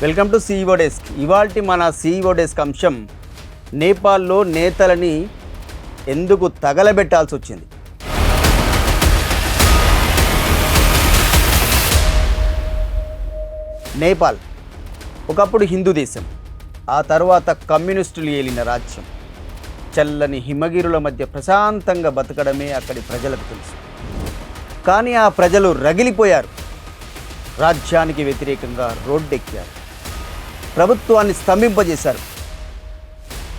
Welcome to CEO desk. ఇవాల్టి మన CEO desk అంశం నేపాల్లో నేతలని ఎందుకు తగలబెట్టాల్సి వచ్చింది. నేపాల్ ఒకప్పుడు హిందూ దేశం, ఆ తర్వాత కమ్యూనిస్టులు ఏలిన రాజ్యం. చల్లని హిమగిరుల మధ్య ప్రశాంతంగా బతకడమే అక్కడి ప్రజలకు తెలుసు. కానీ ఆ ప్రజలు రగిలిపోయారు, రాజ్యానికి వ్యతిరేకంగా రోడ్డెక్కారు, ప్రభుత్వాన్ని స్తంభింపజేశారు,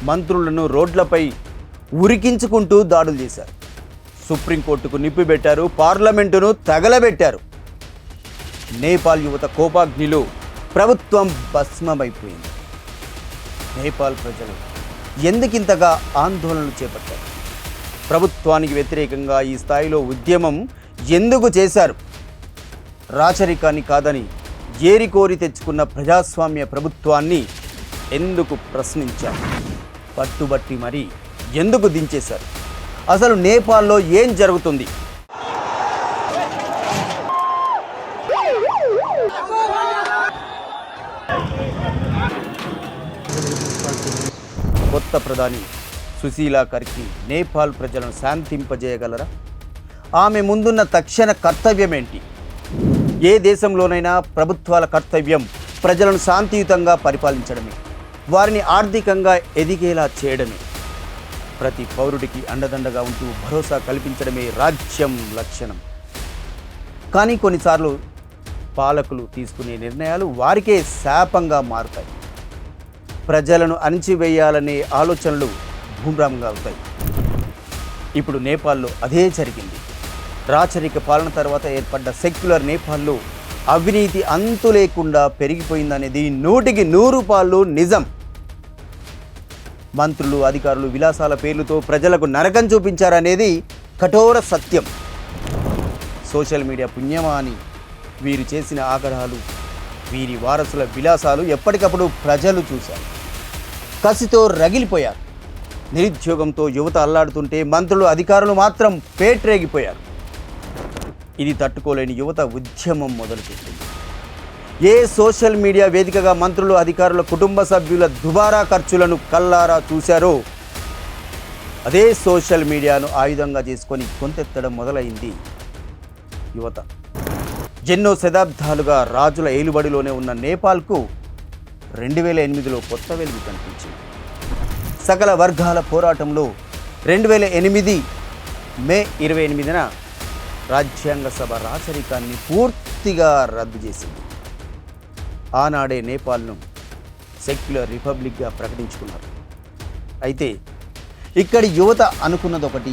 మంత్రులను రోడ్లపై ఉరికించుకుంటూ దాడులు చేశారు, సుప్రీంకోర్టుకు నిప్పు పెట్టారు, పార్లమెంటును తగలబెట్టారు. నేపాల్ యువత కోపాగ్నిలో ప్రభుత్వం భస్మమైపోయింది. నేపాల్ ప్రజలు ఎందుకింతగా ఆందోళనలు చేపట్టారు? ప్రభుత్వానికి వ్యతిరేకంగా ఈ స్థాయిలో ఉద్యమం ఎందుకు చేశారు? రాచరికాన్ని కాదని ఏరికోరి తెచ్చుకున్న ప్రజాస్వామ్య ప్రభుత్వాన్ని ఎందుకు ప్రశ్నించారు? పట్టుబట్టి మరీ ఎందుకు దించేశారు? అసలు నేపాల్లో ఏం జరుగుతుంది? కొత్త ప్రధాని సుశీలా కర్కి నేపాల్ ప్రజలను శాంతింపజేయగలరా? ఆమె ముందున్న తక్షణ కర్తవ్యం ఏంటి? ఏ దేశంలోనైనా ప్రభుత్వాల కర్తవ్యం ప్రజలను శాంతియుతంగా పరిపాలించడమే, వారిని ఆర్థికంగా ఎదిగేలా చేయడమే, ప్రతి పౌరుడికి అండదండగా ఉంటూ భరోసా కల్పించడమే రాజ్యం లక్షణం. కానీ కొన్నిసార్లు పాలకులు తీసుకునే నిర్ణయాలు వారికే శాపంగా మారుతాయి. ప్రజలను అణిచివేయాలనే ఆలోచనలు భూమ్రాంగా అవుతాయి. ఇప్పుడు నేపాల్లో అదే జరిగింది. రాచరిక పాలన తర్వాత ఏర్పడ్డ సెక్యులర్ నేపాల్లో అవినీతి అంతు లేకుండా పెరిగిపోయిందనేది 100% నిజం. మంత్రులు, అధికారులు విలాసాల పేర్లతో ప్రజలకు నరకం చూపించారనేది కఠోర సత్యం. సోషల్ మీడియా పుణ్యమా అని వీరు చేసిన ఆగ్రహాలు, వీరి వారసుల విలాసాలు ఎప్పటికప్పుడు ప్రజలు చూశారు. కసితో రగిలిపోయారు. నిరుద్యోగంతో యువత అల్లాడుతుంటే మంత్రులు, అధికారులు మాత్రం పేట్రేగిపోయారు. ఇది తట్టుకోలేని యువత ఉద్యమం మొదలుపెట్టింది. ఏ సోషల్ మీడియా వేదికగా మంత్రులు, అధికారుల కుటుంబ సభ్యుల దుబారా ఖర్చులను కల్లారా చూశారో అదే సోషల్ మీడియాను ఆయుధంగా చేసుకొని కొంతెత్తడం మొదలైంది యువత. ఎన్నో శతాబ్దాలుగా రాజుల ఏలుబడిలోనే ఉన్న నేపాల్కు 2008లో కొత్త వెలుగు కనిపించింది. సకల వర్గాల పోరాటంలో 2008 మే 28న రాజ్యాంగ సభ రాచరికాన్ని పూర్తిగా రద్దు చేసింది. ఆనాడే నేపాల్ను సెక్యులర్ రిపబ్లిక్గా ప్రకటించుకున్నారు. అయితే ఇక్కడి యువత అనుకున్నదొకటి,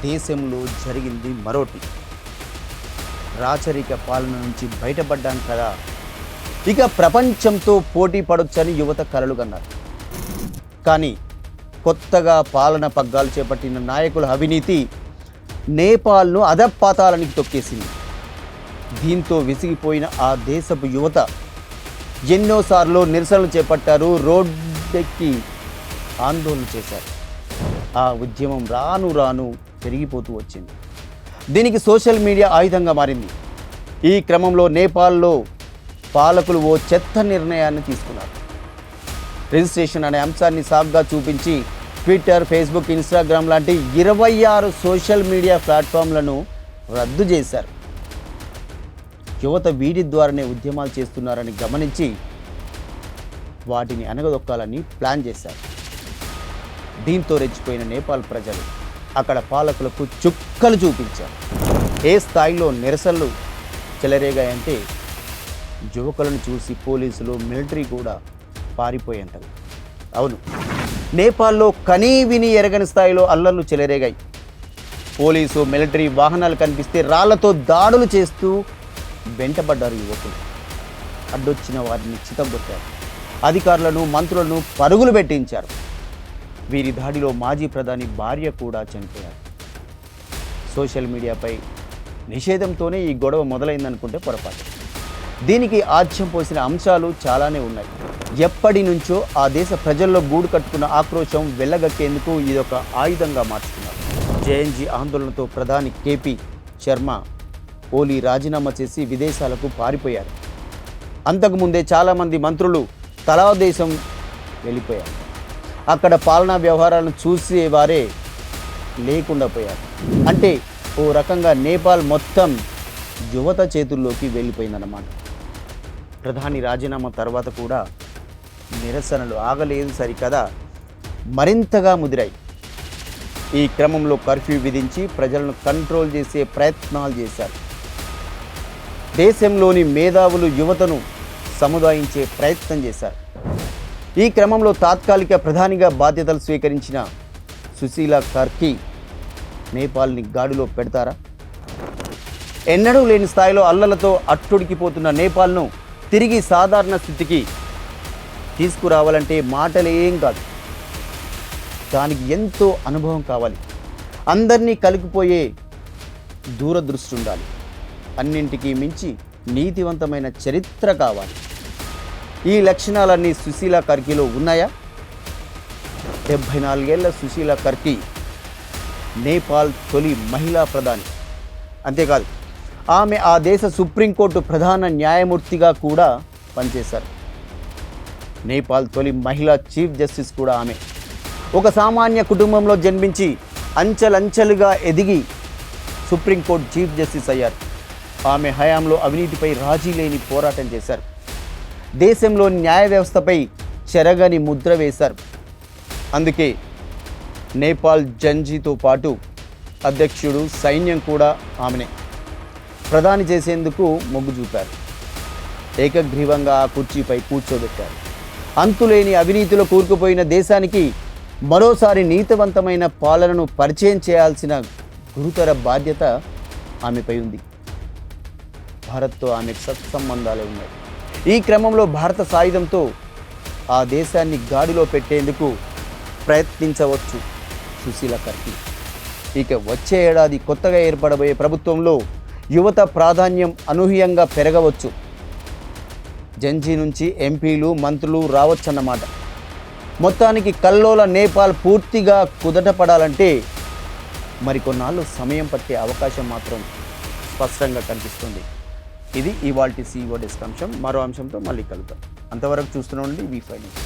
దేశంలో జరిగింది మరోటి. రాచరిక పాలన నుంచి బయటపడ్డాం కదా, ఇక ప్రపంచంతో పోటీ పడొచ్చని యువత కలలు కన్నారు. కానీ కొత్తగా పాలన పగ్గాలు చేపట్టిన నాయకుల అవినీతి నేపాల్ను అధపాతాళానికి తొక్కేసింది. దీంతో విసిగిపోయిన ఆ దేశపు యువత ఎన్నోసార్లు నిరసనలు చేపట్టారు, రోడ్డెక్కి ఆందోళన చేశారు. ఆ ఉద్యమం రాను రాను పెరిగిపోతూ వచ్చింది. దీనికి సోషల్ మీడియా ఆయుధంగా మారింది. ఈ క్రమంలో నేపాల్లో పాలకులు ఓ చెత్త నిర్ణయాన్ని తీసుకున్నారు. రిజిస్ట్రేషన్ అనే అంశాన్ని సాగ్గా చూపించి ట్విట్టర్, ఫేస్బుక్, ఇన్స్టాగ్రామ్ లాంటి 26 సోషల్ మీడియా ప్లాట్ఫామ్లను రద్దు చేశారు. యువత వీటి ద్వారానే ఉద్యమాలు చేస్తున్నారని గమనించి వాటిని అణగదొక్కాలని ప్లాన్ చేశారు. దీంతో రెచ్చిపోయిన నేపాల్ ప్రజలు అక్కడ పాలకులకు చుక్కలు చూపించారు. ఏ స్థాయిలో నిరసనలు చెలరేగాయంటే యువకులను చూసి పోలీసులు, మిలిటరీ కూడా పారిపోయేంతగా. అవును, నేపాల్లో కనీ విని ఎరగని స్థాయిలో అల్లర్లు చెలరేగాయి. పోలీసు, మిలిటరీ వాహనాలు కనిపిస్తే రాళ్లతో దాడులు చేస్తూ వెంటబడ్డారు యువకులు. అడ్డొచ్చిన వారిని చితగొట్టారు. అధికారులను, మంత్రులను పరుగులు పెట్టించారు. వీరి దాడిలో మాజీ ప్రధాని భార్య కూడా చనిపోయారు. సోషల్ మీడియాపై నిషేధంతోనే ఈ గొడవ మొదలైందనుకుంటే పొరపాటు. దీనికి ఆజ్యం పోసిన అంశాలు చాలానే ఉన్నాయి. ఎప్పటి నుంచో ఆ దేశ ప్రజల్లో గూడు కట్టుకున్న ఆక్రోశం వెళ్ళగక్కేందుకు ఇదొక ఆయుధంగా మార్చుకున్నారు. జేఎన్జీ ఆందోళనతో ప్రధాని కేపీ శర్మ ఓలీ రాజీనామా చేసి విదేశాలకు పారిపోయారు. అంతకుముందే చాలామంది మంత్రులు తలా దేశం వెళ్ళిపోయారు. అక్కడ పాలనా వ్యవహారాలను చూసేవారే లేకుండా పోయారు. అంటే ఓ రకంగా నేపాల్ మొత్తం యువత చేతుల్లోకి వెళ్ళిపోయిందన్నమాట. ప్రధాని రాజీనామా తర్వాత కూడా నిరసనలు ఆగలేదు సరికదా, మరింతగా ముదిరాయి. ఈ క్రమంలో కర్ఫ్యూ విధించి ప్రజలను కంట్రోల్ చేసే ప్రయత్నాలు చేశారు. దేశంలోని మేధావులు యువతను సముదాయించే ప్రయత్నం చేశారు. ఈ క్రమంలో తాత్కాలిక ప్రధానిగా బాధ్యతలు స్వీకరించిన సుశీలా కార్కి నేపాల్ని గాడిలో పెడతారా? ఎన్నడూ లేని స్థాయిలో అల్లలతో అట్టుడికిపోతున్న నేపాల్ను తిరిగి సాధారణ స్థితికి తీసుకురావాలంటే మాటలేం కాదు, దానికి ఎంతో అనుభవం కావాలి. అందరినీ కలిగిపోయే దూరదృష్టి ఉండాలి. అన్నింటికీ మించి నీతివంతమైన చరిత్ర కావాలి. ఈ లక్షణాలన్నీ సుశీలా కర్కిలో ఉన్నాయా? 74 ఏళ్ల సుశీలా కర్కి నేపాల్ తొలి మహిళా ప్రధాని. అంతేకాదు, ఆమె ఆ దేశ సుప్రీంకోర్టు ప్రధాన న్యాయమూర్తిగా కూడా పనిచేశారు. నేపాల్ తొలి మహిళా చీఫ్ జస్టిస్ కూడా ఆమె. ఒక సామాన్య కుటుంబంలో జన్మించి అంచెలంచెలుగా ఎదిగి సుప్రీంకోర్టు చీఫ్ జస్టిస్ అయ్యారు. ఆమె హయాంలో అవినీతిపై రాజీ లేని పోరాటం చేశారు. దేశంలోని న్యాయ వ్యవస్థపై చెరగని ముద్ర వేశారు. అందుకే నేపాల్ జంజీతో పాటు అధ్యక్షుడు, సైన్యం కూడా ఆమెనే ప్రధాని చేసేందుకు మొగ్గు చూపారు. ఏకగ్రీవంగా ఆ కుర్చీపై కూర్చోబెట్టారు. అంతులేని అవినీతిలో కూరుకుపోయిన దేశానికి మరోసారి నీతివంతమైన పాలనను పరిచయం చేయాల్సిన గురుతర బాధ్యత ఆమెపై ఉంది. భారత్తో ఆమెకు సత్సంబంధాలే ఉన్నాయి. ఈ క్రమంలో భారత సాయుధంతో ఆ దేశాన్ని గాడిలో పెట్టేందుకు ప్రయత్నించవచ్చు సుశీలా కర్కి. ఇక వచ్చే ఏడాది కొత్తగా ఏర్పడబోయే ప్రభుత్వంలో యువత ప్రాధాన్యం అనూహ్యంగా పెరగవచ్చు. జంజీ నుంచి ఎంపీలు, మంత్రులు రావచ్చన్నమాట. మొత్తానికి కల్లోల నేపాల్ పూర్తిగా కుదటపడాలంటే మరికొన్నాళ్ళు సమయం పట్టే అవకాశం మాత్రం స్పష్టంగా కనిపిస్తుంది. ఇది ఇవాల్టి CEO డెస్క్ అంశం. మరో అంశంతో మళ్ళీ కలుద్దాం. అంతవరకు చూస్తూనే ఉండండి V5 న్యూస్.